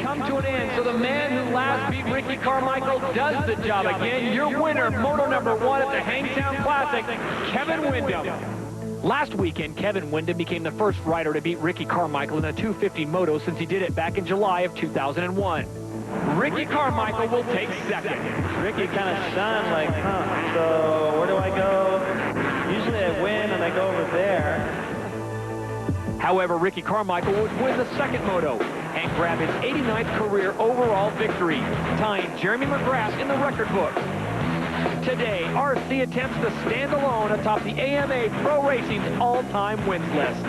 come to an end, so the man who last beat Ricky Carmichael does the job again. Your winner, moto number 1 at the Hangtown Classic, Kevin Windham. Last weekend, Kevin Windham became the first rider to beat Ricky Carmichael in a 250 moto since he did it back in July of 2001. Ricky Carmichael will take second. Ricky kind of stunned, like, so where do I go? Usually I win and I go over there. However, Ricky Carmichael would win the second moto and grab his 89th career overall victory, tying Jeremy McGrath in the record books. Today, RC attempts to stand alone atop the AMA Pro Racing's all-time wins list.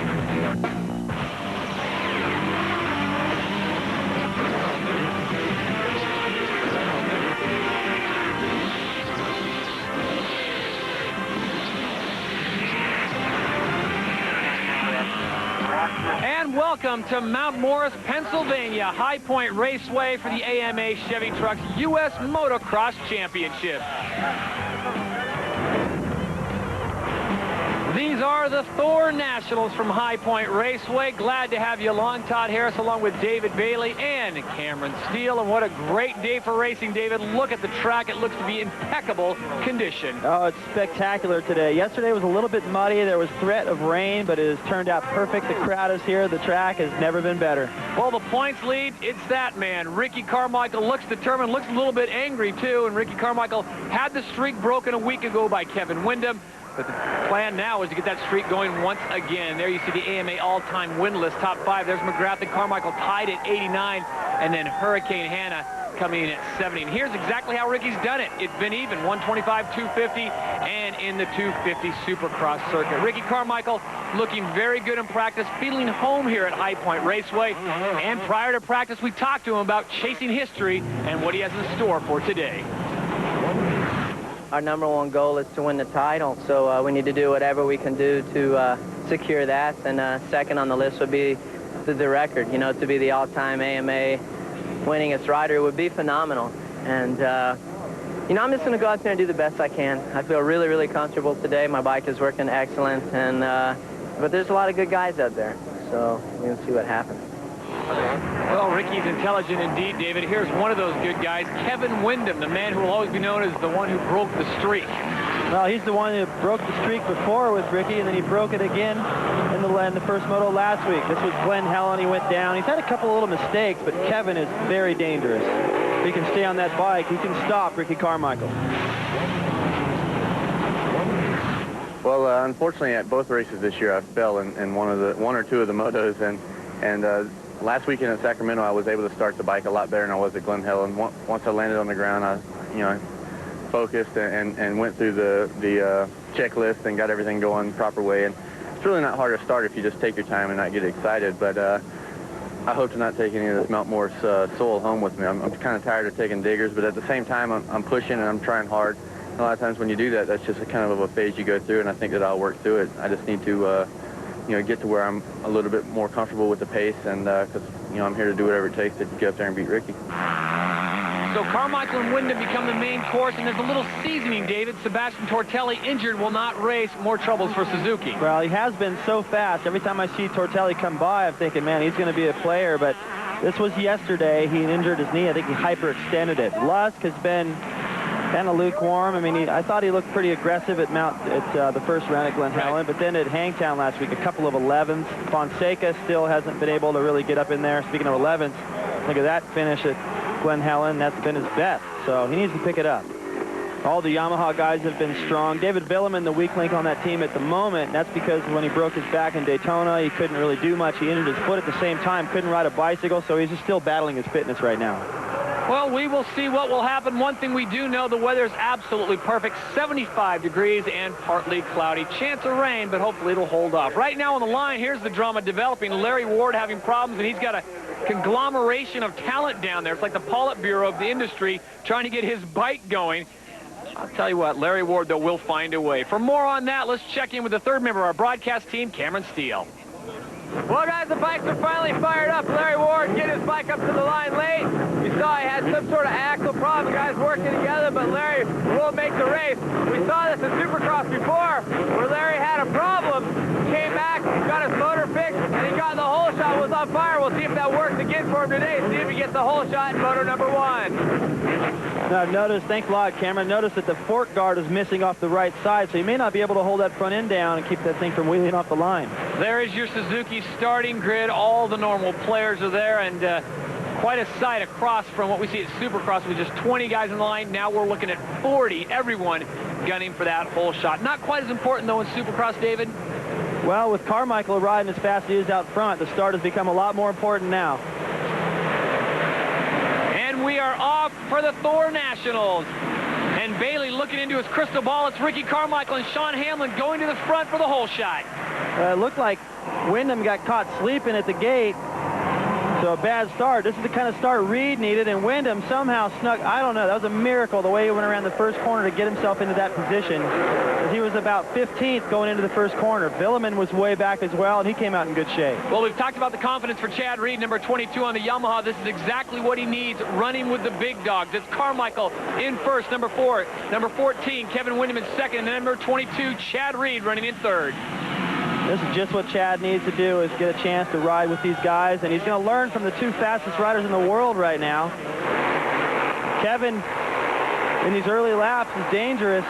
And welcome to Mount Morris, Pennsylvania, High Point Raceway for the AMA Chevy Trucks U.S. Motocross Championship. These are the Thor Nationals from High Point Raceway. Glad to have you along, Todd Harris, along with David Bailey and Cameron Steele. And what a great day for racing, David. Look at the track. It looks to be impeccable condition. Oh, it's spectacular today. Yesterday was a little bit muddy. There was threat of rain, but it has turned out perfect. The crowd is here. The track has never been better. Well, the points lead, it's that man. Ricky Carmichael looks determined, looks a little bit angry, too. And Ricky Carmichael had the streak broken a week ago by Kevin Windham. But the plan now is to get that streak going once again. There you see the AMA all-time win list, top 5. There's McGrath and Carmichael tied at 89, and then Hurricane Hannah coming in at 70. And here's exactly how Ricky's done it. It's been even, 125, 250, and in the 250 Supercross circuit. Ricky Carmichael looking very good in practice, feeling home here at High Point Raceway. And prior to practice, we talked to him about chasing history and what he has in store for today. Our number 1 goal is to win the title, so we need to do whatever we can do to secure that. And second on the list would be the record. You know, to be the all-time AMA winningest rider would be phenomenal. And, you know, I'm just going to go out there and do the best I can. I feel really, really comfortable today. My bike is working excellent, and but there's a lot of good guys out there, so we're going to see what happens. Well, Ricky's intelligent indeed, David. Here's one of those good guys, Kevin Windham, the man who will always be known as the one who broke the streak. Well, he's the one who broke the streak before with Ricky, and then he broke it again in the first moto last week. This was Glen Helen. He went down. He's had a couple of little mistakes, but Kevin is very dangerous. If he can stay on that bike, he can stop Ricky Carmichael. Well, unfortunately, at both races this year, I fell in one or two of the motos, and last weekend at Sacramento, I was able to start the bike a lot better than I was at Glen Helen. Once I landed on the ground, I focused and went through the checklist and got everything going the proper way. And it's really not hard to start if you just take your time and not get excited. But I hope to not take any of this Mount Morris soil home with me. I'm kind of tired of taking diggers, but at the same time, I'm pushing and I'm trying hard. And a lot of times when you do that, that's just a kind of a phase you go through, and I think that I'll work through it. I just need to get to where I'm a little bit more comfortable with the pace, and because I'm here to do whatever it takes to get up there and beat Ricky. So Carmichael and Windham become the main course, and there's a little seasoning, David. Sebastian Tortelli, injured, will not race. More troubles for Suzuki. Well, he has been so fast. Every time I see Tortelli come by, I'm thinking, man, he's going to be a player. But this was yesterday. He injured his knee. I think he hyperextended it. Lusk has been kind of lukewarm. I mean, I thought he looked pretty aggressive at the first round at Glen Helen, but then at Hangtown last week, a couple of 11s. Fonseca still hasn't been able to really get up in there. Speaking of 11s, look at that finish at Glen Helen. That's been his best, so he needs to pick it up. All the Yamaha guys have been strong. David Villeman, the weak link on that team at the moment. That's because when he broke his back in Daytona, he couldn't really do much. He injured his foot at the same time, couldn't ride a bicycle, so he's just still battling his fitness right now. Well, we will see what will happen. One thing we do know, the weather is absolutely perfect. 75 degrees and partly cloudy. Chance of rain, but hopefully it'll hold off. Right now on the line, here's the drama developing. Larry Ward having problems, and he's got a conglomeration of talent down there. It's like the Politburo of the industry trying to get his bike going. I'll tell you what, Larry Ward, though, will find a way. For more on that, let's check in with the third member of our broadcast team, Cameron Steele. Well, guys, the bikes are finally fired up. Larry Ward getting his bike up to the line late. You saw he had some sort of axle problem. The guys working together, but Larry will make the race. We saw this in Supercross before, where Larry had a problem, came back, got his motor fixed, and he got in the hole shot, was on fire. We'll see if that works again for him today. See if he gets the whole shot in motor number 1. Now notice, thanks a lot, Cameron. Notice that the fork guard is missing off the right side, so you may not be able to hold that front end down and keep that thing from wheeling off the line. There is your Suzuki starting grid. All the normal players are there, and quite a sight across from what we see at Supercross with just 20 guys in the line. Now we're looking at 40, everyone gunning for that whole shot. Not quite as important, though, in Supercross, David. Well, with Carmichael riding as fast as he is out front, the start has become a lot more important now. And we are off for the Thor Nationals. And Bailey looking into his crystal ball. It's Ricky Carmichael and Sean Hamlin going to the front for the whole shot. It looked like Wyndham got caught sleeping at the gate. So a bad start. This is the kind of start Reed needed, and Wyndham somehow snuck. I don't know. That was a miracle the way he went around the first corner to get himself into that position. He was about 15th going into the first corner. Villeman was way back as well, and he came out in good shape. Well, we've talked about the confidence for Chad Reed, number 22 on the Yamaha. This is exactly what he needs, running with the big dogs. It's Carmichael in first, number 4. Number 14, Kevin Wyndham in second, and number 22, Chad Reed running in third. This is just what Chad needs to do, is get a chance to ride with these guys, and he's going to learn from the 2 fastest riders in the world right now. Kevin, in these early laps, is dangerous.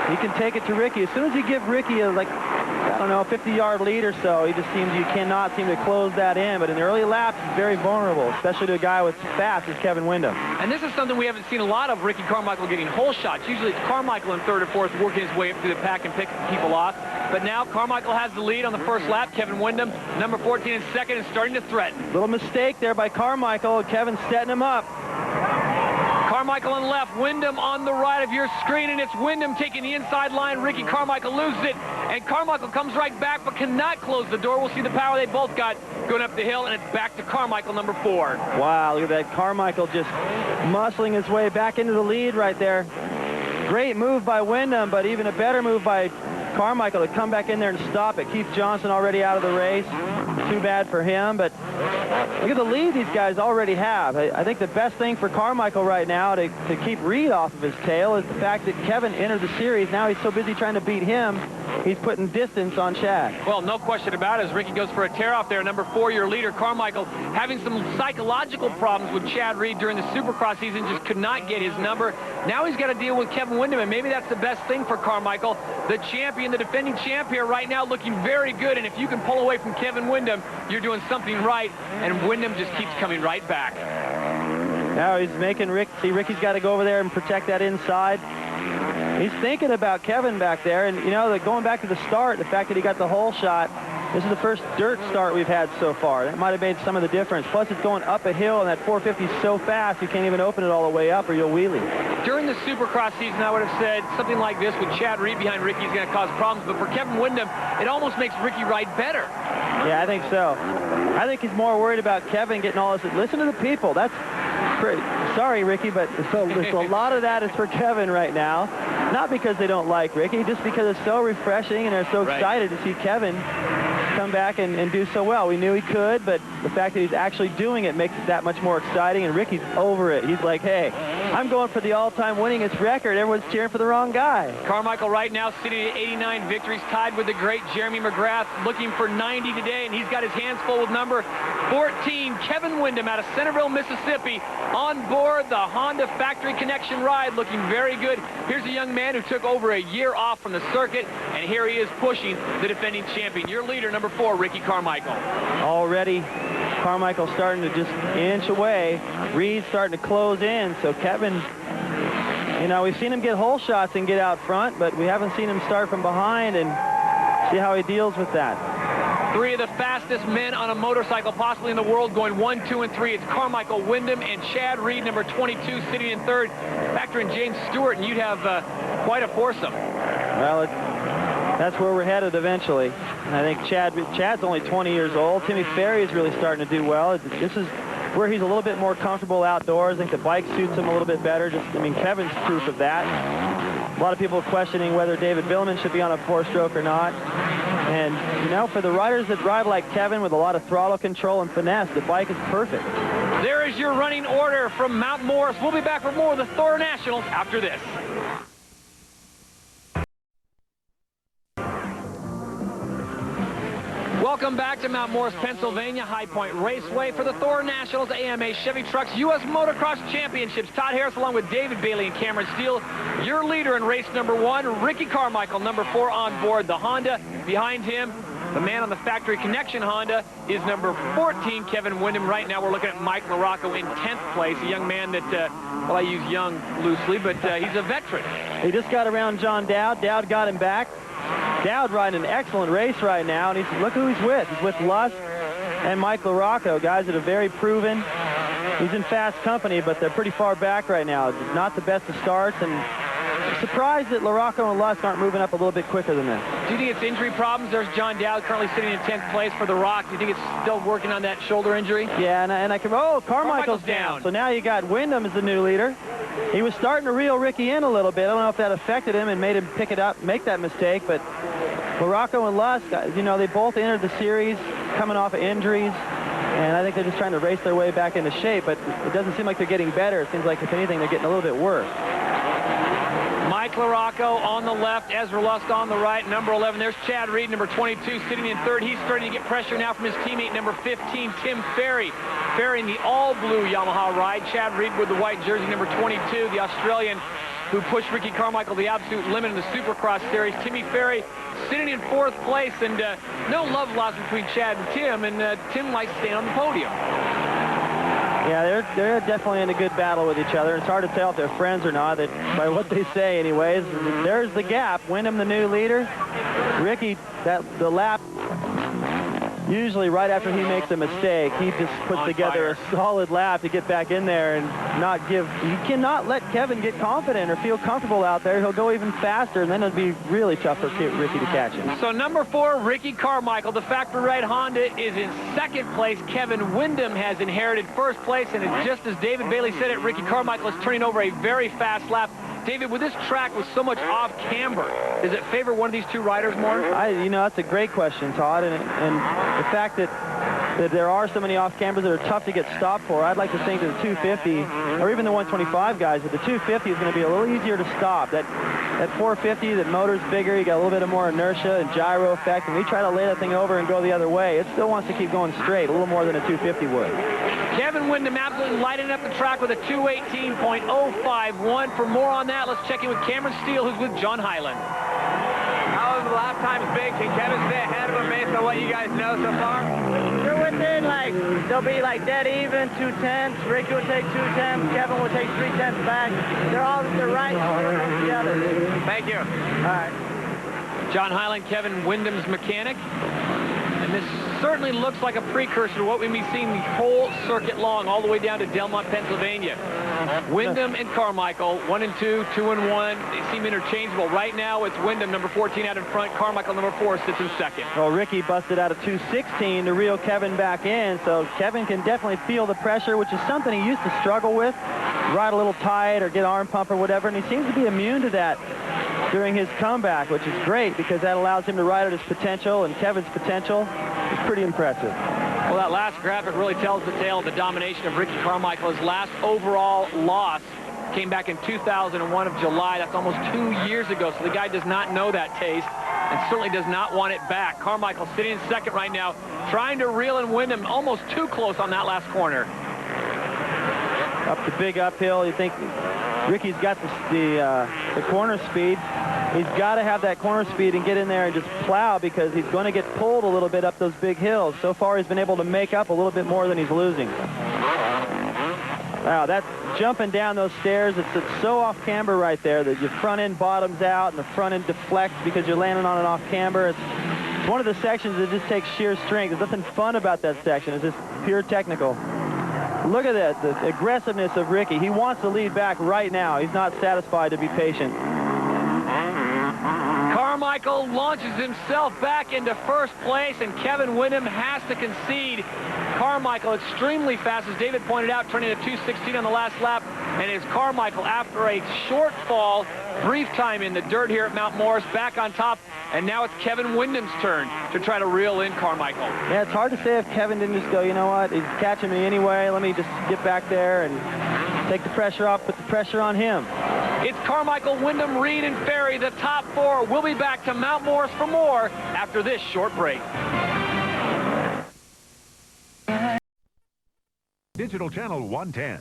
He can take it to Ricky. As soon as you give Ricky a, I don't know, a 50-yard lead or so, he just seems, you cannot seem to close that in. But in the early laps, he's very vulnerable, especially to a guy with fast as Kevin Wyndham. And this is something we haven't seen a lot of, Ricky Carmichael getting whole shots. Usually it's Carmichael in third or fourth working his way up through the pack and picking people off. But now Carmichael has the lead on the first lap. Kevin Wyndham, number 14 in second, is starting to threaten. Little mistake there by Carmichael, and Kevin's setting him up. Carmichael on left, Wyndham on the right of your screen, and it's Wyndham taking the inside line. Ricky Carmichael loses it, and Carmichael comes right back but cannot close the door. We'll see the power they both got going up the hill, and it's back to Carmichael, number 4. Wow, look at that. Carmichael just muscling his way back into the lead right there. Great move by Wyndham, but even a better move by Carmichael to come back in there and stop it. Keith Johnson already out of the race. Too bad for him, but look at the lead these guys already have. I think the best thing for Carmichael right now to keep Reed off of his tail is the fact that Kevin entered the series. Now he's so busy trying to beat him, he's putting distance on Chad. Well, no question about it, as Ricky goes for a tear-off there. Number 4, your leader, Carmichael, having some psychological problems with Chad Reed during the Supercross season, just could not get his number. Now he's got to deal with Kevin Wyndham, and maybe that's the best thing for Carmichael. The champion, the defending champ here right now, looking very good, and if you can pull away from Kevin Wyndham, you're doing something right, and Wyndham just keeps coming right back. Now he's making Ricky's got to go over there and protect that inside. He's thinking about Kevin back there, and, you know, going back to the start, the fact that he got the whole shot, this is the first dirt start we've had so far. That might have made some of the difference. Plus, it's going up a hill, and that 450 is so fast, you can't even open it all the way up, or you'll wheelie. During the Supercross season, I would have said something like this with Chad Reed behind Ricky is going to cause problems, but for Kevin Wyndham, it almost makes Ricky ride better. Yeah, I think so. I think he's more worried about Kevin getting all this. Listen to the people. That's pretty. Sorry, Ricky, but a lot of that is for Kevin right now. Not because they don't like Ricky, just because it's so refreshing and they're so excited to see Kevin come back and do so well. We knew he could, but the fact that he's actually doing it makes it that much more exciting, and Ricky's over it. He's like, hey, I'm going for the all-time winningest record. Everyone's cheering for the wrong guy. Carmichael right now sitting at 89 victories, tied with the great Jeremy McGrath, looking for 90 today, and he's got his hands full with number 14, Kevin Wyndham out of Centerville, Mississippi, on board the Honda Factory Connection ride, looking very good. Here's a young man who took over a year off from the circuit, and here he is pushing the defending champion. Your leader, number 4, Ricky Carmichael. Already, Carmichael starting to just inch away. Reed's starting to close in, so Kevin, you know, we've seen him get hole shots and get out front, but we haven't seen him start from behind and see how he deals with that. 3 of the fastest men on a motorcycle possibly in the world going 1, 2, and 3. It's Carmichael, Wyndham, and Chad Reed, number 22, sitting in third. Factor in James Stewart, and you'd have quite a foursome. Well, that's where we're headed eventually. And I think Chad's only 20 years old. Timmy Ferry is really starting to do well. This is where he's a little bit more comfortable outdoors. I think the bike suits him a little bit better. Kevin's proof of that. A lot of people are questioning whether David Villeman should be on a 4-stroke or not. And, you know, for the riders that drive like Kevin with a lot of throttle control and finesse, the bike is perfect. There is your running order from Mount Morris. We'll be back for more of the Thor Nationals after this. Welcome back to Mount Morris, Pennsylvania, High Point Raceway for the Thor Nationals AMA Chevy Trucks U.S. Motocross Championships. Todd Harris along with David Bailey and Cameron Steele. Your leader in race number 1, Ricky Carmichael, number 4 on board the Honda. Behind him, the man on the Factory Connection Honda is number 14, Kevin Windham. Right now we're looking at Mike LaRocco in 10th place, a young man that, well, I use young loosely, but he's a veteran. He just got around John Dowd. Dowd got him back. Dowd riding an excellent race right now, and look who he's with. He's with Lusk and Mike LaRocco, guys that are very proven. He's in fast company, but they're pretty far back right now. Not the best of starts, and I'm surprised that LaRocco and Lusk aren't moving up a little bit quicker than this. Do you think it's injury problems? There's John Dowd currently sitting in 10th place for the Rock. Do you think it's still working on that shoulder injury? Yeah, and I can, oh, Carmichael's down. So now you got Windham as the new leader. He was starting to reel Ricky in a little bit. I don't know if that affected him and made him pick it up, make that mistake, but LaRocco and Lusk, you know, they both entered the series coming off of injuries, and I think they're just trying to race their way back into shape, but it doesn't seem like they're getting better. It seems like, if anything, they're getting a little bit worse. Mike LaRocco on the left, Ezra Lusk on the right, number 11. There's Chad Reed, number 22, sitting in third. He's starting to get pressure now from his teammate, number 15, Tim Ferry. Ferry in the all-blue Yamaha ride. Chad Reed with the white jersey, number 22, the Australian who pushed Ricky Carmichael the absolute limit in the Supercross Series. Timmy Ferry sitting in 4th place, and no love lost between Chad and Tim, and Tim likes staying on the podium. Yeah, they're definitely in a good battle with each other. It's hard to tell if they're friends or not, by what they say anyways. There's the gap. Windham, the new leader. Ricky, the lap, usually right after he makes a mistake, he just puts together a solid lap to get back in there and not give. You cannot let Kevin get confident or feel comfortable out there. He'll go even faster, and then it'll be really tough for Ricky to catch him. So number 4, Ricky Carmichael, the factory ride Honda, is in 2nd place. Kevin Windham has inherited 1st place, and just as David Bailey said it, Ricky Carmichael is turning over a very fast lap. David, with this track with so much off camber, does it favor one of these two riders more? You know, that's a great question, Todd, and the fact that there are so many off cambers that are tough to get stopped for, I'd like to think that the 250 or even the 125 guys, but the 250 is going to be a little easier to stop. That 450, the motor's bigger, you got a little bit of more inertia and gyro effect, and we try to lay that thing over and go the other way. It still wants to keep going straight, a little more than a 250 would. Kevin Windham absolutely lighting up the track with a 218.051. For more on that, let's check in with Cameron Steele, who's with John Hyland. How have the lap times been? Can Kevin stay ahead of him based on what you guys know so far? They're within, they'll be dead even, 2/10. Ricky will take 2/10. Kevin will take 3/10 back. They're right together. Thank you. All right. John Hyland, Kevin Windham's mechanic. And this certainly looks like a precursor to what we've been seeing the whole circuit long, all the way down to Delmont, Pennsylvania. Windham and Carmichael, 1 and 2, 2 and 1. They seem interchangeable. Right now, it's Windham, number 14, out in front. Carmichael, number 4, sits in 2nd. Well, Ricky busted out of 216 to reel Kevin back in, so Kevin can definitely feel the pressure, which is something he used to struggle with. Ride a little tight or get arm pump or whatever, and he seems to be immune to that during his comeback, which is great because that allows him to ride at his potential, and Kevin's potential is pretty impressive. Well, that last graphic really tells the tale of the domination of Ricky Carmichael. His last overall loss came back in 2001 of July. That's almost 2 years ago, so the guy does not know that taste and certainly does not want it back. Carmichael sitting in 2nd right now, trying to reel in Windham, almost too close on that last corner. Up the big uphill, you think Ricky's got the corner speed. He's got to have that corner speed and get in there and just plow because he's going to get pulled a little bit up those big hills. So far, he's been able to make up a little bit more than he's losing. Wow, that's jumping down those stairs. It's so off camber right there that your front end bottoms out and the front end deflects because you're landing on an off camber. It's one of the sections that just takes sheer strength. There's nothing fun about that section. It's just pure technical. Look at that, the aggressiveness of Ricky. He wants to lead back right now. He's not satisfied to be patient. Carmichael launches himself back into 1st place, and Kevin Windham has to concede. Carmichael extremely fast, as David pointed out, turning a 216 on the last lap, and is Carmichael, after a short fall, brief time in the dirt here at Mount Morris, back on top, and now it's Kevin Windham's turn to try to reel in Carmichael. Yeah, it's hard to say if Kevin didn't just go, you know what, he's catching me anyway, let me just get back there and take the pressure off, put the pressure on him. It's Carmichael, Windham, Reed, and Ferry, the top 4. We'll be back to Mount Morris for more after this short break. Digital Channel 110.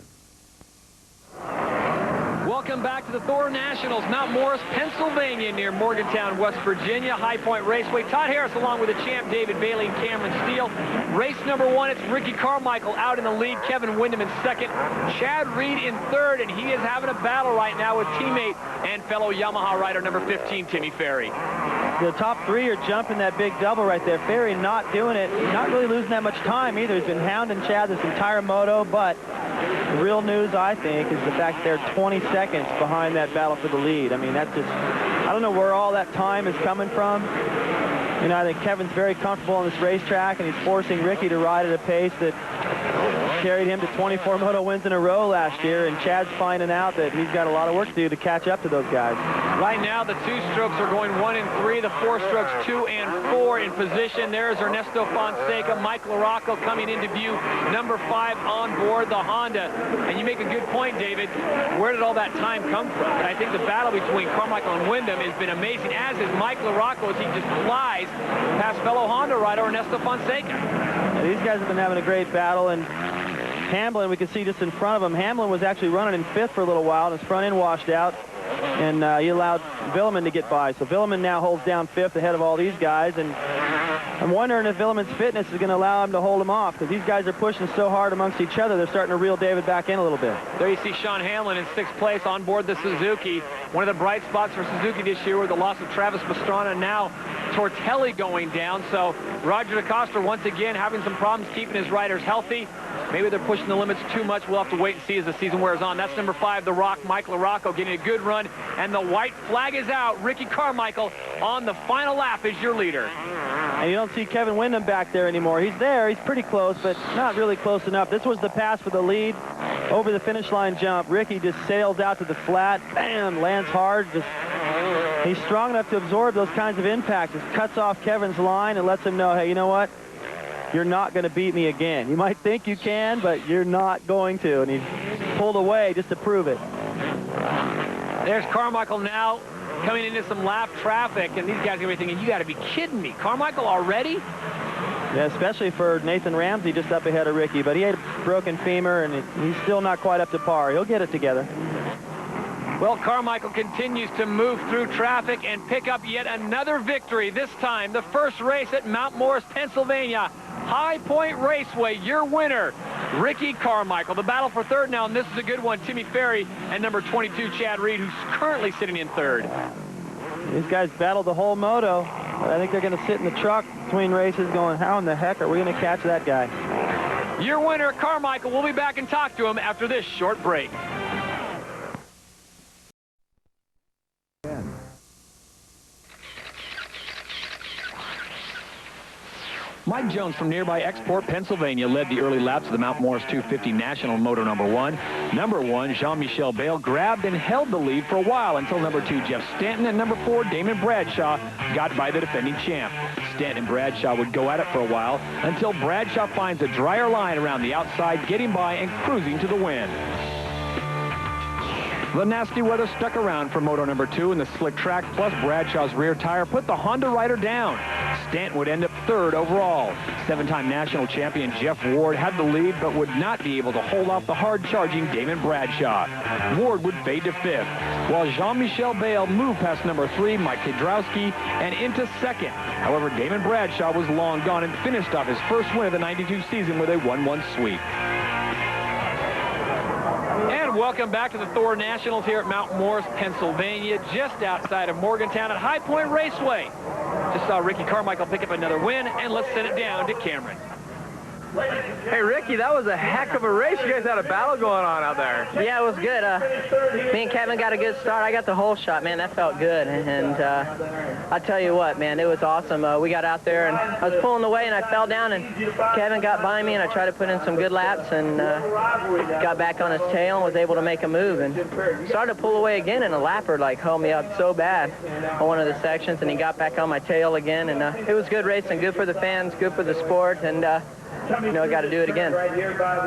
Welcome back to the Thor Nationals, Mount Morris, Pennsylvania, near Morgantown, West Virginia, High Point Raceway. Todd Harris along with the champ David Bailey and Cameron Steele. Race number 1, it's Ricky Carmichael out in the lead, Kevin Windham in second, Chad Reed in third, and he is having a battle right now with teammate and fellow Yamaha rider number 15, Timmy Ferry. The top 3 are jumping that big double right there. Ferry not doing it, not really losing that much time either. He's been hounding Chad this entire moto, but the real news, I think, is the fact that they're 20 seconds behind that battle for the lead. I mean, that's just, I don't know where all that time is coming from. You know, I think Kevin's very comfortable on this racetrack, and he's forcing Ricky to ride at a pace that carried him to 24 moto wins in a row last year, and Chad's finding out that he's got a lot of work to do to catch up to those guys. Right now, the 2-strokes are going 1 and 3, the 4-strokes 2 and 4 in position. There's Ernesto Fonseca, Mike LaRocco coming into view, number 5 on board the Honda. And you make a good point, David. Where did all that time come from? And I think the battle between Carmichael and Windham has been amazing, as is Mike LaRocco, as he just flies past fellow Honda rider Ernesto Fonseca. Yeah, these guys have been having a great battle, and Hamlin, we can see just in front of him, Hamlin was actually running in 5th for a little while, and his front end washed out, and he allowed Villeman to get by. So Villeman now holds down 5th ahead of all these guys, and I'm wondering if Villeman's fitness is going to allow him to hold him off, because these guys are pushing so hard amongst each other, they're starting to reel David back in a little bit. There you see Sean Hamlin in 6th place on board the Suzuki. One of the bright spots for Suzuki this year with the loss of Travis Pastrana, now Tortelli going down. So Roger DeCoster once again having some problems keeping his riders healthy. Maybe they're pushing the limits too much. We'll have to wait and see as the season wears on. That's number 5, the Rock, Mike LaRocco, getting a good run. And the white flag is out. Ricky Carmichael on the final lap is your leader. And you don't see Kevin Windham back there anymore. He's there. He's pretty close, but not really close enough. This was the pass for the lead. Over the finish line jump, Ricky just sails out to the flat. Bam! Lands hard. He's strong enough to absorb those kinds of impacts. Just cuts off Kevin's line and lets him know, hey, you know what? You're not going to beat me again. You might think you can, but you're not going to. And he pulled away just to prove it. There's Carmichael now coming into some lap traffic, and these guys are going to be thinking, you got to be kidding me. Carmichael already? Yeah, especially for Nathan Ramsey just up ahead of Ricky, but he had a broken femur, and he's still not quite up to par. He'll get it together. Well, Carmichael continues to move through traffic and pick up yet another victory. This time, the first race at Mount Morris, Pennsylvania. High Point Raceway, your winner, Ricky Carmichael. The battle for third now, and this is a good one, Timmy Ferry and number 22, Chad Reed, who's currently sitting in third. These guys battled the whole moto. I think they're going to sit in the truck between races going, how in the heck are we going to catch that guy? Your winner, Carmichael. We'll be back and talk to him after this short break. Mike Jones from nearby Export, Pennsylvania, led the early laps of the Mount Morris 250 National Moto number 1. Number 1, Jean-Michel Bale, grabbed and held the lead for a while until number 2, Jeff Stanton, and number 4, Damon Bradshaw, got by the defending champ. Stanton and Bradshaw would go at it for a while until Bradshaw finds a drier line around the outside, getting by and cruising to the win. The nasty weather stuck around for Moto number 2, and the slick track plus Bradshaw's rear tire put the Honda rider down. Stanton would end up third overall. 7-time national champion Jeff Ward had the lead, but would not be able to hold off the hard-charging Damon Bradshaw. Ward would fade to 5th, while Jean-Michel Bale moved past number 3, Mike Kedrowski, and into 2nd. However, Damon Bradshaw was long gone and finished off his first win of the 92 season with a 1-1 sweep. And welcome back to the Thor Nationals here at Mount Morris, Pennsylvania, just outside of Morgantown at High Point Raceway. Just saw Ricky Carmichael pick up another win, and let's send it down to Cameron. Hey, Ricky, that was a heck of a race. You guys had a battle going on out there. Yeah, it was good. Me and Kevin got a good start. I got the whole shot, man. That felt good. And I tell you what, man, it was awesome. We got out there, and I was pulling away, and I fell down, and Kevin got by me, and I tried to put in some good laps, and got back on his tail and was able to make a move, and started to pull away again, and a lapper, like, held me up so bad on one of the sections, and he got back on my tail again, and it was good racing, good for the fans, good for the sport, and you know, got to do it again.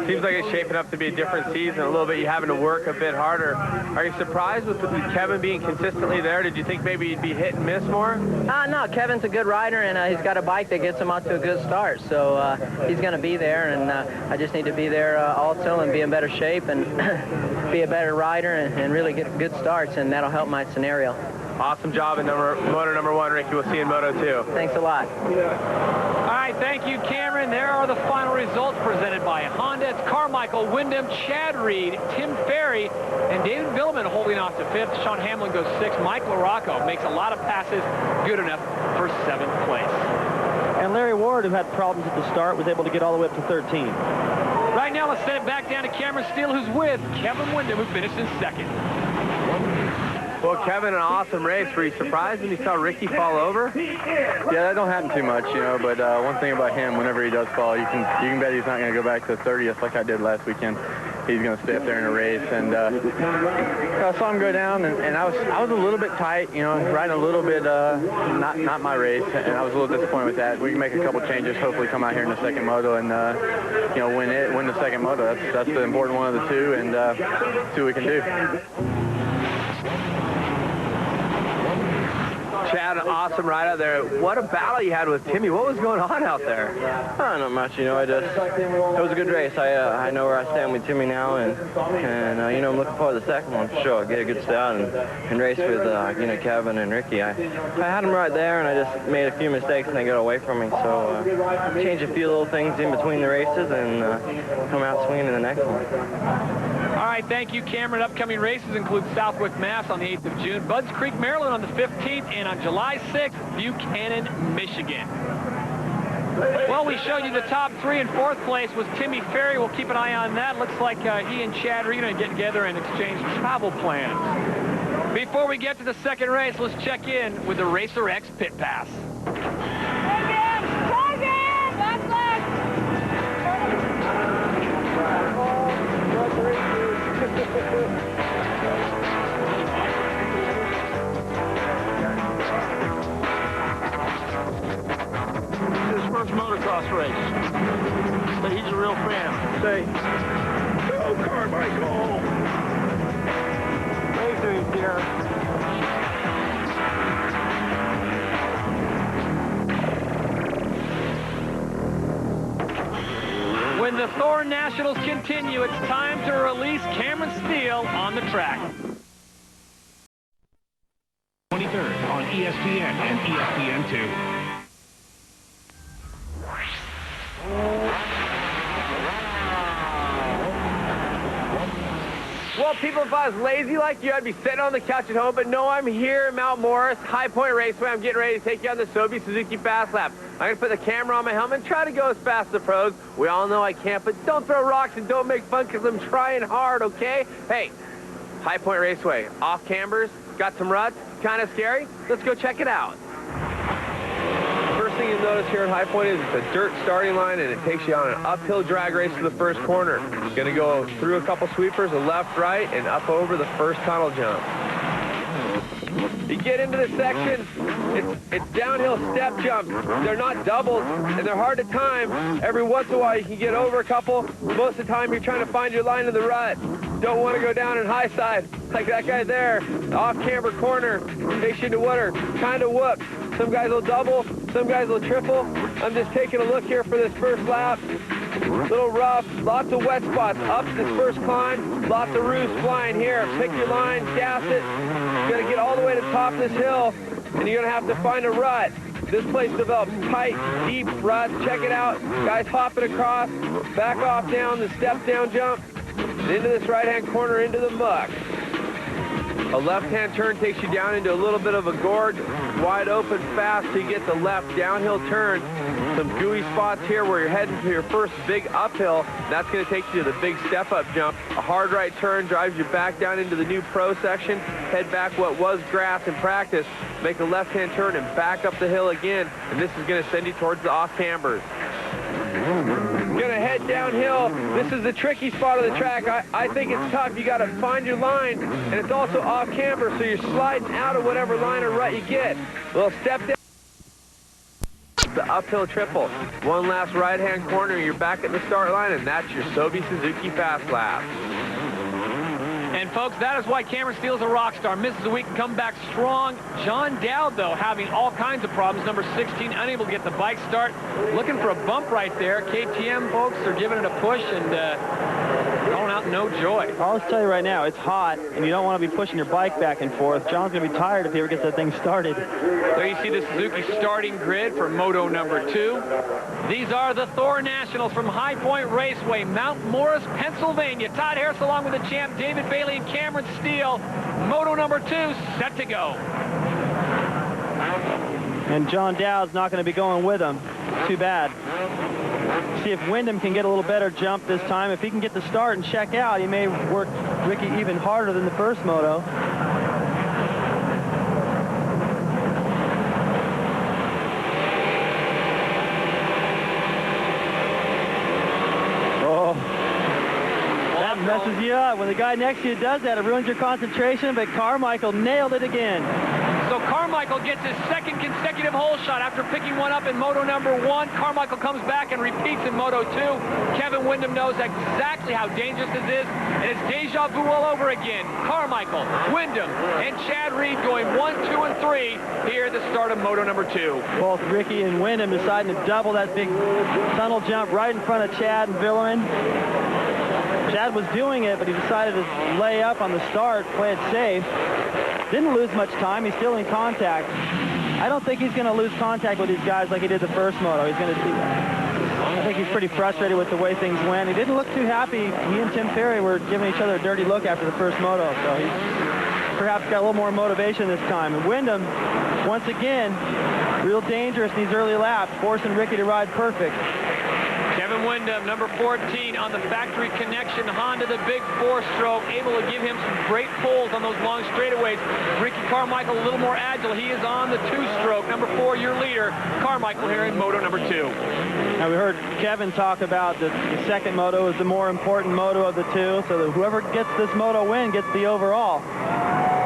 Seems like it's shaping up to be a different season. A little bit you having to work a bit harder. Are you surprised with Kevin being consistently there? Did you think maybe he'd be hit and miss more? No, Kevin's a good rider, and he's got a bike that gets him out to a good start. So he's going to be there, and I just need to be there also and be in better shape and be a better rider and really get good starts, and that'll help my scenario. Awesome job in moto number 1, Ricky. We'll see you in Moto 2. Thanks a lot. All right, thank you, Cameron. There are the final results presented by Honda. It's Carmichael, Wyndham, Chad Reed, Tim Ferry, and David Villeman holding off to 5th. Sean Hamlin goes 6th. Mike LaRocco makes a lot of passes, good enough for 7th place. And Larry Ward, who had problems at the start, was able to get all the way up to 13. Right now, let's send it back down to Cameron Steele, who's with Kevin Wyndham, who finished in 2nd. Well, Kevin, an awesome race. Were you surprised when you saw Ricky fall over? Yeah, that don't happen too much, you know, but one thing about him, whenever he does fall, you can bet he's not going to go back to 30th like I did last weekend. He's going to stay up there in a race, and I saw him go down, and I was a little bit tight, you know, riding a little bit not my race, and I was a little disappointed with that. We can make a couple changes, hopefully come out here in the second moto and you know, win the second moto. That's the important one of the two, and see what we can do. Chad, an awesome ride out there. What a battle you had with Timmy. What was going on out there? Not much, you know. It was a good race. I know where I stand with Timmy now, and you know, I'm looking forward to the second one for sure. Get a good start and race with you know, Kevin and Ricky. I had them right there, and I just made a few mistakes and they got away from me. So changed a few little things in between the races and come out swinging in the next one. All right, thank you, Cameron. Upcoming races include Southwick, Mass. on the 8th of June, Budds Creek, Maryland on the 15th, and on July 6th, Buchanan, Michigan. Well, we showed you the top 3 and 4th place was Timmy Ferry. We'll keep an eye on that. Looks like he and Chad are going to get together and exchange travel plans. Before we get to the second race, let's check in with the Racer X Pit Pass. His first motocross race, but he's a real fan. Say, go Carmichael! Racing here. When the Thorne Nationals continue, it's time to release Cameron Steele on the track. 23rd on ESPN and ESPN2. Well, people, if I was lazy like you, I'd be sitting on the couch at home, but no, I'm here in Mount Morris, High Point Raceway. I'm getting ready to take you on the Sobe Suzuki Fast Lap. I'm going to put the camera on my helmet and try to go as fast as the pros. We all know I can't, but don't throw rocks and don't make fun because I'm trying hard, okay? Hey, High Point Raceway, off cambers, got some ruts, kind of scary. Let's go check it out. First thing you'll notice here at High Point is it's a dirt starting line, and it takes you on an uphill drag race to the first corner. Going to go through a couple sweepers, a left, right, and up over the first tunnel jump. You get into this section, it's downhill step jumps. They're not doubles, and they're hard to time. Every once in a while, you can get over a couple. Most of the time, you're trying to find your line in the rut. Don't want to go down in high side like that guy there. Off-camber corner, takes you into water, kind of whoops. Some guys will double, some guys will triple. I'm just taking a look here for this first lap. Little rough, lots of wet spots. Up this first climb, lots of roosts flying here. Pick your line, gas it. You're gonna get all the way to the top of this hill, and you're gonna have to find a rut. This place develops tight, deep ruts. Check it out. Guys hopping across, back off down the step down jump, and into this right-hand corner into the muck. A left-hand turn takes you down into a little bit of a gorge, wide open fast, so you get the left downhill turn. Some gooey spots here where you're heading to your first big uphill. That's going to take you to the big step-up jump. A hard right turn drives you back down into the new pro section. Head back what was grass in practice. Make a left-hand turn and back up the hill again. And this is going to send you towards the off-cambers. Going to head downhill. This is the tricky spot of the track. I think it's tough. You got to find your line, and it's also off-camber, so you're sliding out of whatever line or rut you get. A little step down. the uphill triple. One last right-hand corner, you're back at the start line, and that's your Sobe Suzuki Fast Lap. And folks, that is why Cameron Steele's a rock star. Misses a week and come back strong. John Dowd, though, having all kinds of problems. Number 16, unable to get the bike start. Looking for a bump right there. KTM folks are giving it a push and going out no joy. I'll just tell you right now, it's hot, and you don't want to be pushing your bike back and forth. John's going to be tired if he ever gets that thing started. There you see the Suzuki starting grid for Moto number 2. These are the Thor Nationals from High Point Raceway, Mount Morris, Pennsylvania. Todd Harris along with the champ David Bailey and Cameron Steele. Moto number 2 set to go. And John Dowd's not going to be going with him. Too bad. See if Windham can get a little better jump this time. If he can get the start and check out, he may work Ricky even harder than the first moto. Oh, that messes you up. When the guy next to you does that, it ruins your concentration, but Carmichael nailed it again. So Carmichael gets his second consecutive hole shot after picking one up in Moto number 1. Carmichael comes back and repeats in Moto 2. Kevin Windham knows exactly how dangerous this is, and it's deja vu all over again. Carmichael, Windham, and Chad Reed going 1, 2, and 3 here at the start of Moto number 2. Both Ricky and Windham deciding to double that big tunnel jump right in front of Chad and Villeman. Chad was doing it, but he decided to lay up on the start, play it safe. Didn't lose much time. He's still in contact. I don't think he's going to lose contact with these guys like he did the first moto. He's going to see. I think he's pretty frustrated with the way things went. He didn't look too happy. He and Tim Ferry were giving each other a dirty look after the first moto, so he's perhaps got a little more motivation this time. And Windham, once again, real dangerous in these early laps, forcing Ricky to ride perfect. Kevin Windham, number 14 on the factory connection Honda, the big 4-stroke, able to give him some great pulls on those long straightaways. Ricky Carmichael a little more agile. He is on the 2-stroke. Number 4, your leader, Carmichael here in Moto number 2. Now we heard Kevin talk about the second moto is the more important moto of the two, so that whoever gets this moto win gets the overall.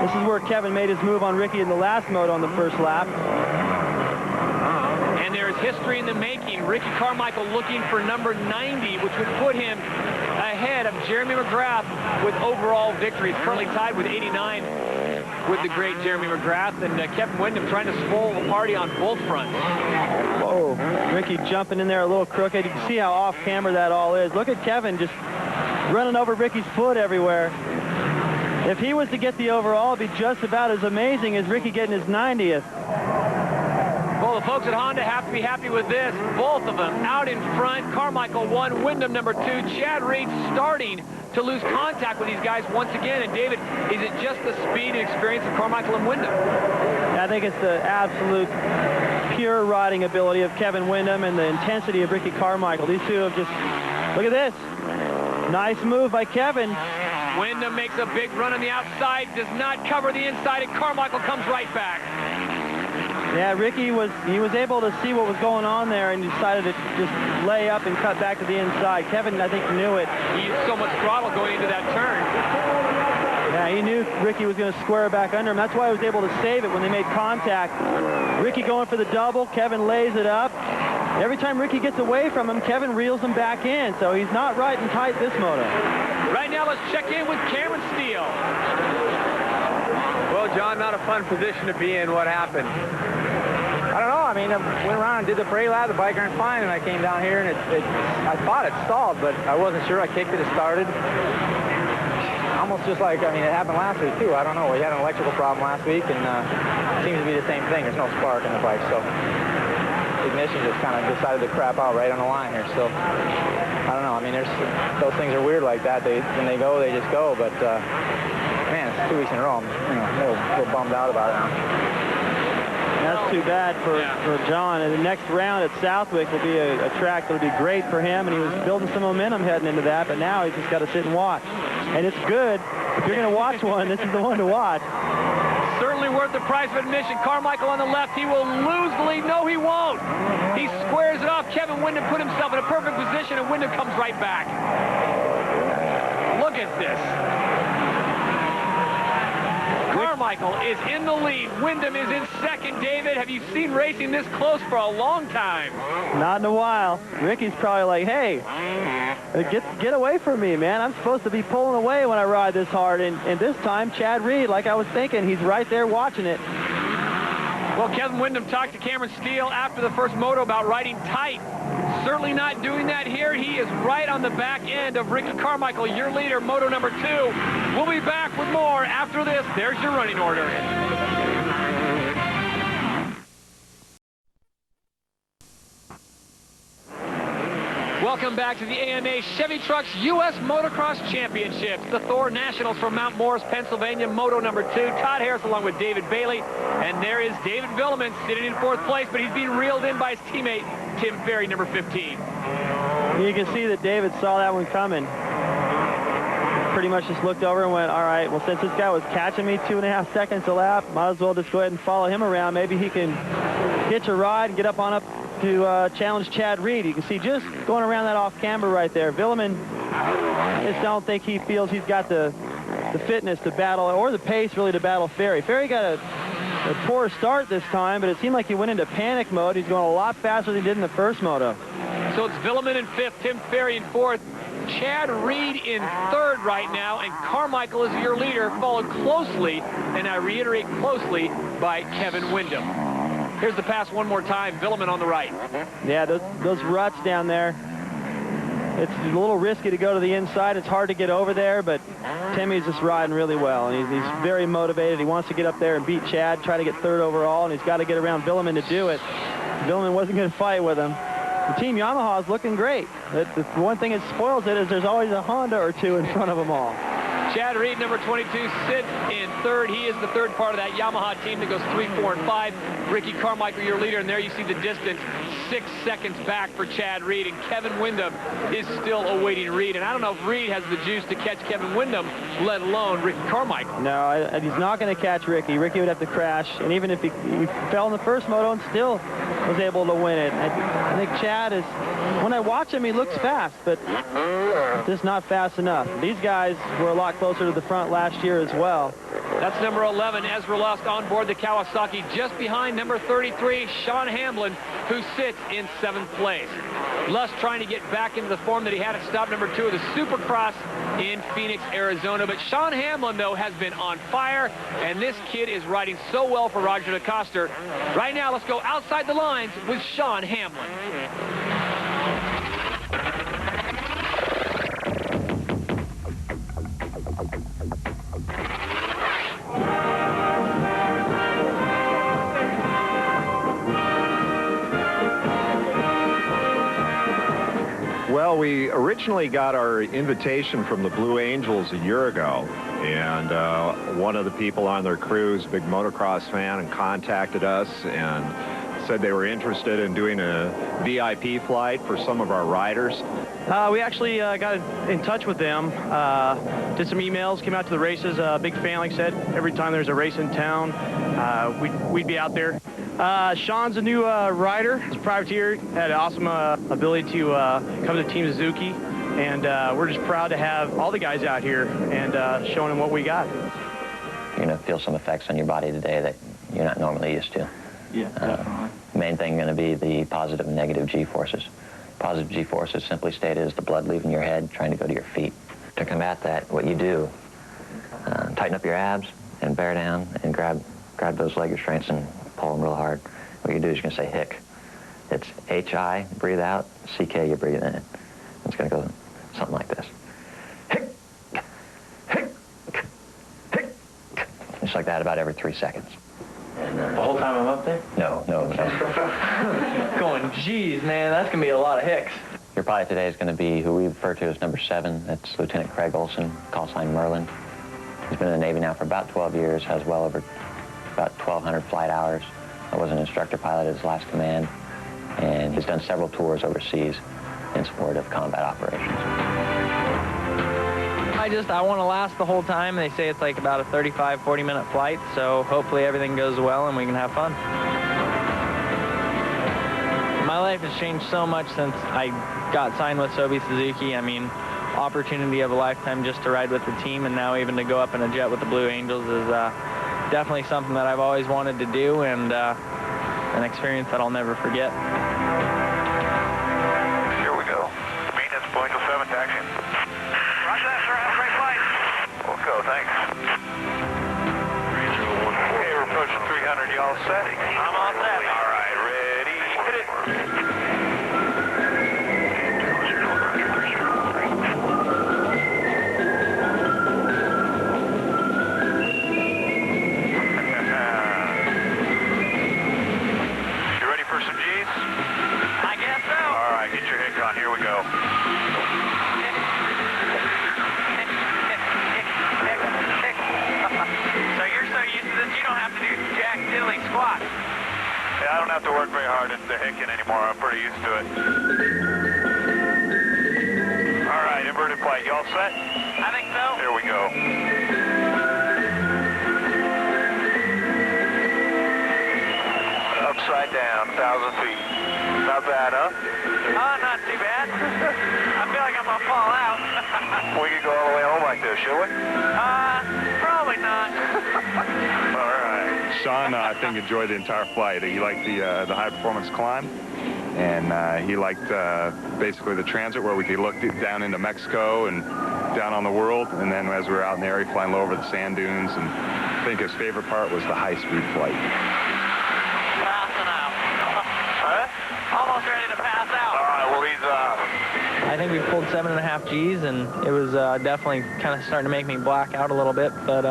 This is where Kevin made his move on Ricky in the last moto on the first lap. And there's history in the making. Ricky Carmichael looking for number 90, which would put him ahead of Jeremy McGrath with overall victories. Currently tied with 89 with the great Jeremy McGrath. And Kevin Windham trying to spoil the party on both fronts. Whoa, Ricky jumping in there a little crooked. You can see how off camera that all is. Look at Kevin just running over Ricky's foot everywhere. If he was to get the overall, it'd be just about as amazing as Ricky getting his 90th. Well, the folks at Honda have to be happy with this. Both of them out in front. Carmichael 1, Windham number 2. Chad Reed starting to lose contact with these guys once again. And David, is it just the speed and experience of Carmichael and Windham? I think it's the absolute pure riding ability of Kevin Windham and the intensity of Ricky Carmichael. These two have just, look at this. Nice move by Kevin. Windham makes a big run on the outside, does not cover the inside, and Carmichael comes right back. Yeah, Ricky was able to see what was going on there and decided to just lay up and cut back to the inside. Kevin, I think, knew it. He used so much throttle going into that turn. Yeah, he knew Ricky was going to square back under him. That's why he was able to save it when they made contact. Ricky going for the double. Kevin lays it up. Every time Ricky gets away from him, Kevin reels him back in, so he's not riding tight this moto. Right now, let's check in with Cameron Steele. Well, John, not a fun position to be in. What happened? I don't know. I mean, I went around and did the parade lap. The bike ran fine, and I came down here, and I thought it stalled, but I wasn't sure. I kicked it. It started. Almost just like, I mean, it happened last week, too. I don't know. We had an electrical problem last week, and it seems to be the same thing. There's no spark in the bike, so ignition just kind of decided to crap out right on the line here. So, I don't know. I mean, those things are weird like that. When they go, they just go, but, man, it's 2 weeks in a row. I'm a little bummed out about it now. That's too bad for John. And the next round at Southwick will be a track that will be great for him, and he was building some momentum heading into that, but now he's just got to sit and watch. And it's good. If you're going to watch one, this is the one to watch. Certainly worth the price of admission. Carmichael on the left. He will lose the lead. No, he won't. He squares it off. Kevin Windham put himself in a perfect position, and Windham comes right back. Look at this. Carmichael is in the lead. Wyndham is in second. David, have you seen racing this close for a long time? Not in a while. Ricky's probably like, hey, get away from me, man. I'm supposed to be pulling away when I ride this hard. And this time, Chad Reed, like I was thinking, he's right there watching it. Well, Kevin Wyndham talked to Cameron Steele after the first moto about riding tight. Certainly not doing that here. He is right on the back end of Ricky Carmichael, your leader, moto number 2. We'll be back with more after this. There's your running order. Welcome back to the AMA Chevy Trucks U.S. Motocross Championships. The Thor Nationals from Mount Morris, Pennsylvania, moto number 2. Todd Harris along with David Bailey. And there is David Villeman sitting in 4th place, but he's being reeled in by his teammate, Tim Ferry, number 15. You can see that David saw that one coming. Pretty much just looked over and went, all right, well, since this guy was catching me 2.5 seconds a lap, might as well just go ahead and follow him around. Maybe he can hitch a ride and get up to challenge Chad Reed. You can see just going around that off camber right there. Villeman, I just don't think he feels he's got the fitness to battle, or the pace really to battle Ferry. Ferry got a poor start this time, but it seemed like he went into panic mode. He's going a lot faster than he did in the first moto. So it's Villeman in 5th, Tim Ferry in 4th, Chad Reed in 3rd right now, and Carmichael is your leader, followed closely, and I reiterate closely, by Kevin Wyndham. Here's the pass one more time. Villeman on the right. Yeah, those ruts down there. It's a little risky to go to the inside. It's hard to get over there, but Timmy's just riding really well, and he's very motivated. He wants to get up there and beat Chad, try to get 3rd overall, and he's got to get around Villeman to do it. Villeman wasn't going to fight with him. The Team Yamaha is looking great. The one thing that spoils it is there's always a Honda or two in front of them all. Chad Reed, number 22, sits in 3rd. He is the 3rd part of that Yamaha team that goes 3, 4, and 5. Ricky Carmichael, your leader, and there you see the distance, 6 seconds back for Chad Reed, and Kevin Wyndham is still awaiting Reed. And I don't know if Reed has the juice to catch Kevin Wyndham, let alone Ricky Carmichael. No, he's not going to catch Ricky. Ricky would have to crash, and even if he fell in the first moto and still was able to win it. I think Chad is, when I watch him, he looks fast, but just not fast enough. These guys were a lot closer to the front last year as well. That's number 11, Ezra Lusk, on board the Kawasaki, just behind number 33, Sean Hamlin, who sits in 7th place. Lusk trying to get back into the form that he had at stop number 2 of the Supercross in Phoenix, Arizona. But Sean Hamlin, though, has been on fire, and this kid is riding so well for Roger DeCoster. Right now, let's go outside the lines with Sean Hamlin. Well, we originally got our invitation from the Blue Angels a year ago, and one of the people on their crew is a big motocross fan and contacted us and said they were interested in doing a VIP flight for some of our riders. We actually got in touch with them, did some emails, came out to the races. Big fan, like I said, every time there's a race in town, we'd be out there. Sean's a new rider. He's a privateer, had an awesome ability to come to Team Suzuki, and we're just proud to have all the guys out here and showing them what we got. You're going to feel some effects on your body today that you're not normally used to. Yeah. Main thing going to be the positive and negative G-forces. Positive G-forces, simply stated, is the blood leaving your head, trying to go to your feet. To combat that, what you do, tighten up your abs and bear down and grab those leg restraints and pull them real hard. What you do is you're going to say hic. It's H-I, breathe out, C-K, you're breathing in. It's going to go something like this. Hic, hic, hic. Just like that about every 3 seconds. The whole time I'm up there? No. Going, geez, man, that's going to be a lot of hicks. Your pilot today is going to be who we refer to as number 7. That's Lieutenant Craig Olson, call sign Merlin. He's been in the Navy now for about 12 years, has well over about 1,200 flight hours. I was an instructor pilot at his last command, and he's done several tours overseas in support of combat operations. I want to last the whole time. They say it's like about a 35, 40-minute flight, so hopefully everything goes well and we can have fun. My life has changed so much since I got signed with Sobi Suzuki. I mean, opportunity of a lifetime just to ride with the team, and now even to go up in a jet with the Blue Angels is definitely something that I've always wanted to do, and an experience that I'll never forget. Here we go. Maintenance point 07, taxi. Roger that, sir. Have a great flight. We'll go, thanks. 3014. Okay, we're approaching 300. You all set? I'm all set. All right, ready. Hit it. Here we go. So you're so used to this, you don't have to do jack diddly squat. Yeah, I don't have to work very hard at the hicking anymore. I'm pretty used to it. All right, inverted flight. You all set? I think so. Here we go. Upside down, 1,000 feet. Not bad, huh? Not too bad. I feel like I'm gonna fall out. We could go all the way home like this, should we? Probably not. All right. Sean, I think, enjoyed the entire flight. He liked the high-performance climb, and he liked basically the transit where we could look down into Mexico and down on the world, and then as we were out in the area, flying low over the sand dunes, and I think his favorite part was the high-speed flight. Almost ready to pass out. All right, well, he's I think we pulled 7.5 Gs, and it was definitely kind of starting to make me black out a little bit, but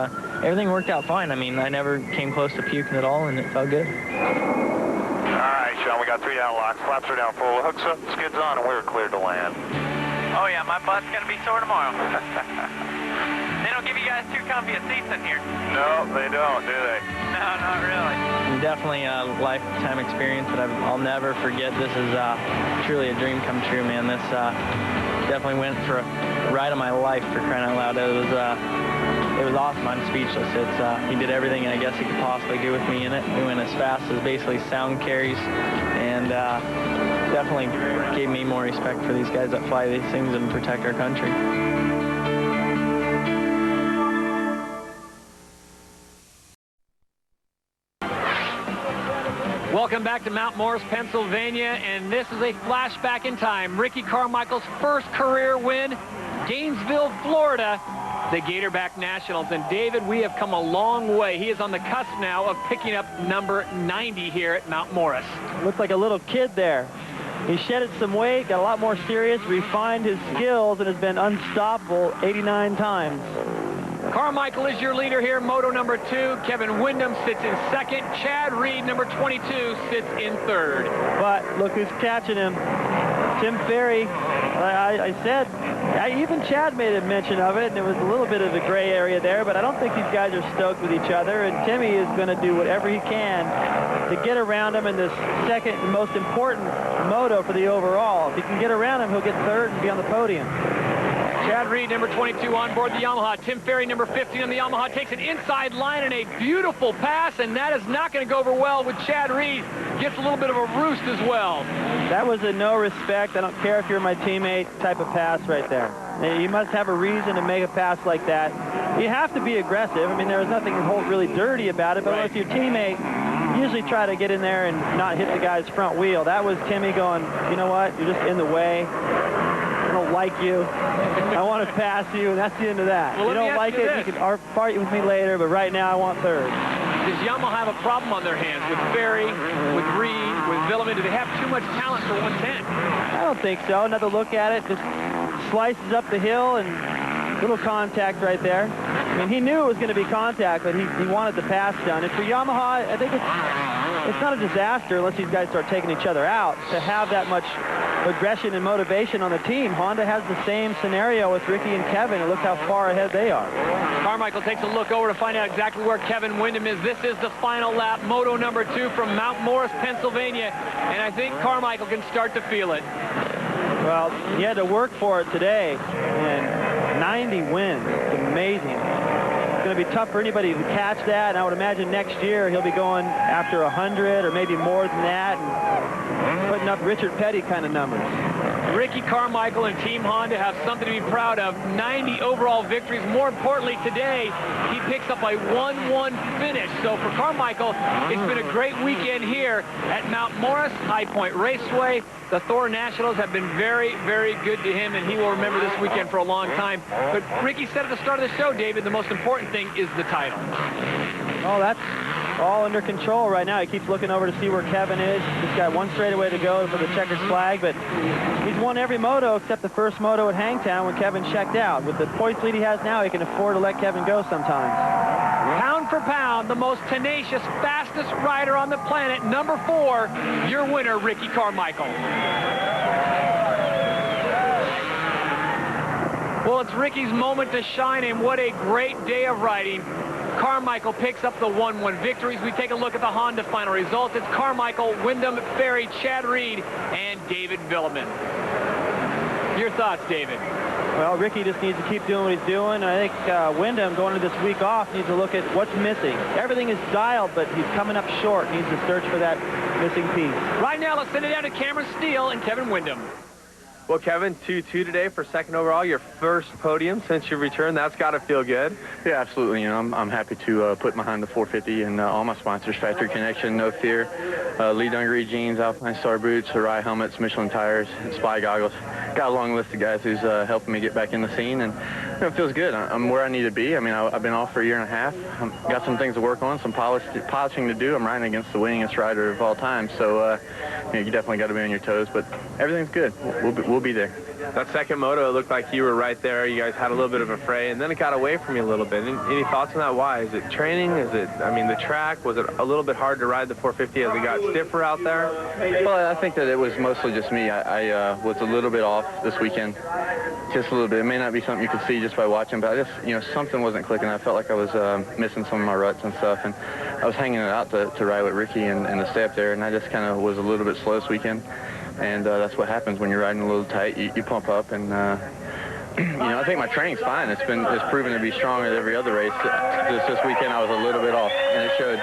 everything worked out fine. I mean, I never came close to puking at all, and it felt good. All right, Sean, we got 3 down locks. Flaps are down full. Hooks up, skids on, and we're cleared to land. Oh, yeah, my butt's going to be sore tomorrow. They don't give you guys too comfy of seats in here. No, they don't, do they? No, not really. Definitely a lifetime experience that I'll never forget. This is truly a dream come true, man. This definitely went for a ride of my life, for crying out loud. It was awesome. I'm speechless. He did everything I guess he could possibly do with me in it. We went as fast as basically sound carries, and definitely gave me more respect for these guys that fly these things and protect our country. Welcome back to Mount Morris, Pennsylvania, and this is a flashback in time. Ricky Carmichael's first career win, Gainesville, Florida, the Gatorback Nationals. And David, we have come a long way. He is on the cusp now of picking up number 90 here at Mount Morris. Looks like a little kid there. He shedded some weight, got a lot more serious, refined his skills, and has been unstoppable 89 times. Carmichael is your leader here, moto number 2. Kevin Windham sits in second. Chad Reed, number 22, sits in third. But look who's catching him. Tim Ferry. I said, even Chad made a mention of it, and it was a little bit of a gray area there, but I don't think these guys are stoked with each other, and Timmy is going to do whatever he can to get around him in this second and most important moto for the overall. If he can get around him, he'll get third and be on the podium. Chad Reed, number 22, on board the Yamaha. Tim Ferry, number 15 on the Yamaha, takes an inside line and a beautiful pass, and that is not going to go over well with Chad Reed. Gets a little bit of a roost as well. That was a no respect, I don't care if you're my teammate type of pass right there. You must have a reason to make a pass like that. You have to be aggressive. I mean, there was nothing really dirty about it, but right. If your teammate, usually try to get in there and not hit the guy's front wheel. That was Timmy going, you know what, you're just in the way. I don't like you. I want to pass you, and that's the end of that. Well, you don't like it, you can fight with me later, but right now I want third. Does Yamaha have a problem on their hands with Ferry, with Reed, with Villeman? Do they have too much talent for 110? I don't think so. Another look at it, just slices up the hill and little contact right there. I mean, he knew it was going to be contact, but he wanted the pass done. And for Yamaha, I think it's not a disaster unless these guys start taking each other out to have that much aggression and motivation on the team. Honda has the same scenario with Ricky and Kevin, and look how far ahead they are. Carmichael takes a look over to find out exactly where Kevin Windham is. This is the final lap, moto number 2 from Mount Morris, Pennsylvania, and I think Carmichael can start to feel it. Well, he had to work for it today, and 90 wins. It's amazing. It's going to be tough for anybody to catch that, and I would imagine next year he'll be going after 100 or maybe more than that, and putting up Richard Petty kind of numbers. Ricky Carmichael and Team Honda have something to be proud of. 90 overall victories. More importantly, today, he picks up a 1-1 finish. So for Carmichael, it's been a great weekend here at Mount Morris High Point Raceway. The Thor Nationals have been very, very good to him, and he will remember this weekend for a long time. But Ricky said at the start of the show, David, the most important thing is the title. Oh, that's all under control right now. He keeps looking over to see where Kevin is. He's got one straightaway to go for the checkered flag, but he's won every moto except the first moto at Hangtown when Kevin checked out. With the points lead he has now, he can afford to let Kevin go sometimes. Pound for pound, the most tenacious, fastest rider on the planet, number 4, your winner, Ricky Carmichael. Well, it's Ricky's moment to shine, and what a great day of riding. Carmichael picks up the 1-1 victories. We take a look at the Honda final results. It's Carmichael, Wyndham, Ferry, Chad Reed, and David Villeman. Your thoughts, David? Well, Ricky just needs to keep doing what he's doing. I think Wyndham, going into this week off, needs to look at what's missing. Everything is dialed, but he's coming up short. Needs to search for that missing piece. Right now, let's send it down to Cameron Steele and Kevin Wyndham. Well, Kevin, 2-2 today for second overall, your first podium since your return. That's got to feel good. Yeah, absolutely. You know, I'm happy to put behind the 450 and all my sponsors, Factory Connection, No Fear, Lee Dungaree Jeans, Alpine Star Boots, Harai Helmets, Michelin Tires, and Spy Goggles. Got a long list of guys who's helping me get back in the scene, and you know, it feels good. I'm where I need to be. I mean, I've been off for a year and a half. I've got some things to work on, some polishing to do. I'm riding against the winningest rider of all time, so you know, you definitely got to be on your toes, but everything's good. We'll be there. That second moto, it looked like you were right there. You guys had a little bit of a fray, and then it got away from you a little bit. Any thoughts on that? Why? Is it training? Is it, I mean, the track? Was it a little bit hard to ride the 450 as it got stiffer out there? Well, I think that it was mostly just me. I was a little bit off this weekend. Just a little bit. It may not be something you can see just by watching, but I just, you know, something wasn't clicking. I felt like I was missing some of my ruts and stuff, and I was hanging it out to ride with Ricky and to stay up there, and I just kind of was a little bit slow this weekend. And that's what happens when you're riding a little tight. You pump up, and you know, I think my training's fine. It's proven to be strong at every other race. This weekend I was a little bit off, and it showed.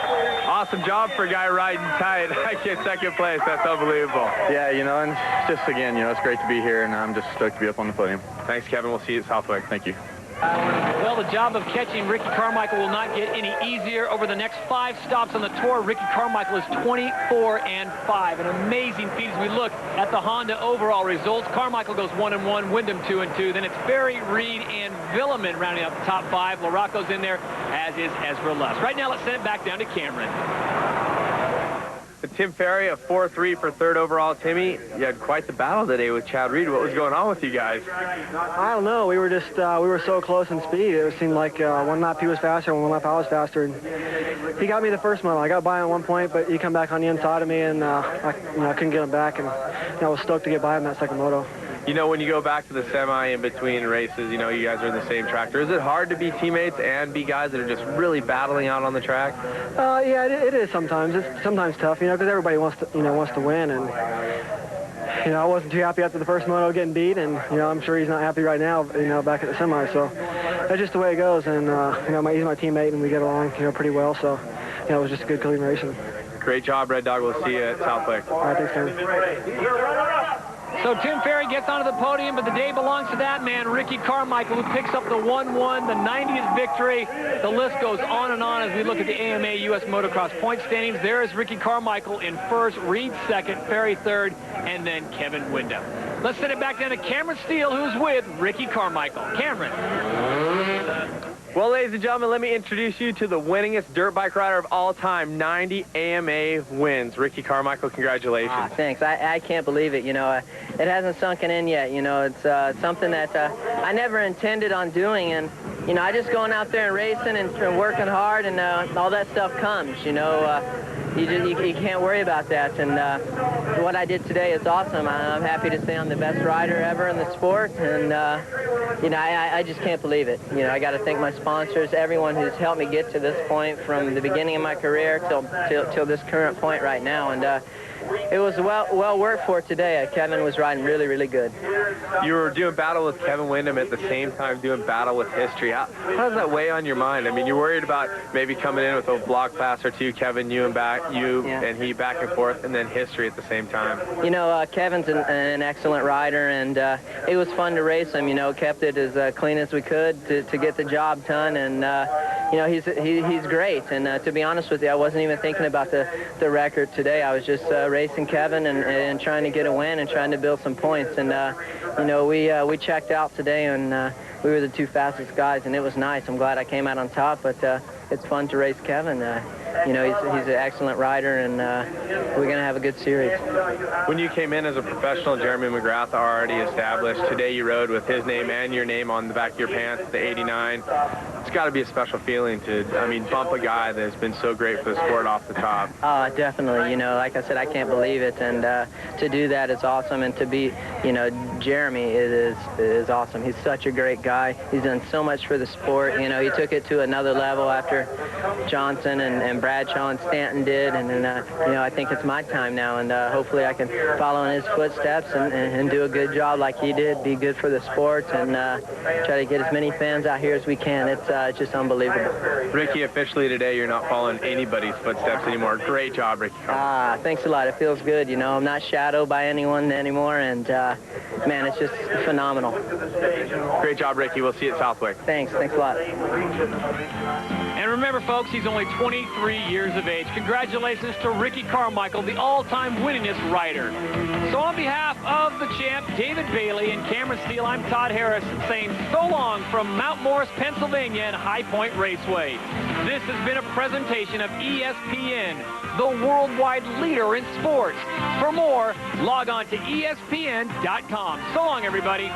Awesome job for a guy riding tight. I get second place. That's unbelievable. Yeah, you know, and just again, you know, it's great to be here, and I'm just stoked to be up on the podium. Thanks, Kevin. We'll see you at Southwick. Thank you. Well, the job of catching Ricky Carmichael will not get any easier. Over the next 5 stops on the tour, Ricky Carmichael is 24-5. An amazing feat as we look at the Honda overall results. Carmichael goes 1-1, Wyndham 2-2. Then it's Ferry, Reed, and Villeman rounding out the top 5. LaRocco's in there, as is Ezra Luss. Right now, let's send it back down to Cameron. Tim Ferry, a 4-3 for third overall. Timmy, you had quite the battle today with Chad Reed. What was going on with you guys? I don't know. We were just we were so close in speed. It seemed like one lap he was faster, one lap I was faster. And he got me the first moto. I got by at one point, but he come back on the inside of me, and I couldn't get him back. And I was stoked to get by him that second moto. You know, when you go back to the semi in between races, you know, you guys are in the same tractor. Is it hard to be teammates and be guys that are just really battling out on the track? Yeah, it is sometimes. It's sometimes tough, you know, because everybody wants to win. And, you know, I wasn't too happy after the first moto getting beat. And, you know, I'm sure he's not happy right now, you know, back at the semi. So that's just the way it goes. And, you know, he's my teammate, and we get along, you know, pretty well. So, you know, it was just a good, clean racing. Great job, Red Dog. We'll see you at Southwick. All right, thanks, Ken. So Tim Ferry gets onto the podium, but the day belongs to that man, Ricky Carmichael, who picks up the 1-1, the 90th victory. The list goes on and on as we look at the AMA US Motocross point standings. There is Ricky Carmichael in first, Reed second, Ferry third, and then Kevin Wyndham. Let's send it back down to Cameron Steele, who's with Ricky Carmichael. Cameron. Well, ladies and gentlemen, let me introduce you to the winningest dirt bike rider of all time, 90 AMA wins. Ricky Carmichael, congratulations. Thanks. I can't believe it. You know, it hasn't sunken in yet. You know, it's something that I never intended on doing. And, you know, I just going out there and racing and working hard, and all that stuff comes, you know. You can't worry about that. And what I did today is awesome. I'm happy to say I'm the best rider ever in the sport. And, you know, I just can't believe it. You know, I got to thank my sponsors, everyone who's helped me get to this point from the beginning of my career till this current point right now. And it was well worked for today. Kevin was riding really, really good. You were doing battle with Kevin Windham at the same time doing battle with history. How does that weigh on your mind? I mean, you're worried about maybe coming in with a block pass or two, Kevin, you and he back and forth, and then history at the same time. You know, Kevin's an excellent rider, and it was fun to race him. You know, kept it as clean as we could to get the job done, and you know, he's great. And to be honest with you, I wasn't even thinking about the record today. I was just racing Kevin and trying to get a win and trying to build some points. And you know, we checked out today, and we were the 2 fastest guys, and it was nice. I'm glad I came out on top, but it's fun to race Kevin. You know, he's an excellent rider, and we're going to have a good series. When you came in as a professional, Jeremy McGrath already established. Today you rode with his name and your name on the back of your pants, the 89. It's got to be a special feeling to, I mean, bump a guy that's been so great for the sport off the top. Definitely. You know, like I said, I can't believe it, and to do that is awesome, and to beat, you know, Jeremy is awesome. He's such a great guy. He's done so much for the sport. You know, he took it to another level after Johnson and Bradshaw and Stanton did, and then, you know, I think it's my time now, and hopefully I can follow in his footsteps and do a good job like he did, be good for the sport, and try to get as many fans out here as we can. It's just unbelievable. Ricky, officially today, you're not following anybody's footsteps anymore. Great job, Ricky. Thanks a lot. It feels good. You know, I'm not shadowed by anyone anymore, and man, it's just phenomenal. Great job, Ricky. We'll see you at Southwick. Thanks a lot. And remember, folks, he's only 23 years of age. Congratulations to Ricky Carmichael, the all-time winningest rider. So on behalf of the champ, David Bailey and Cameron Steele, I'm Todd Harris saying so long from Mount Morris, Pennsylvania and High Point Raceway. This has been a presentation of ESPN, the worldwide leader in sports. For more, log on to ESPN.com. So long, everybody.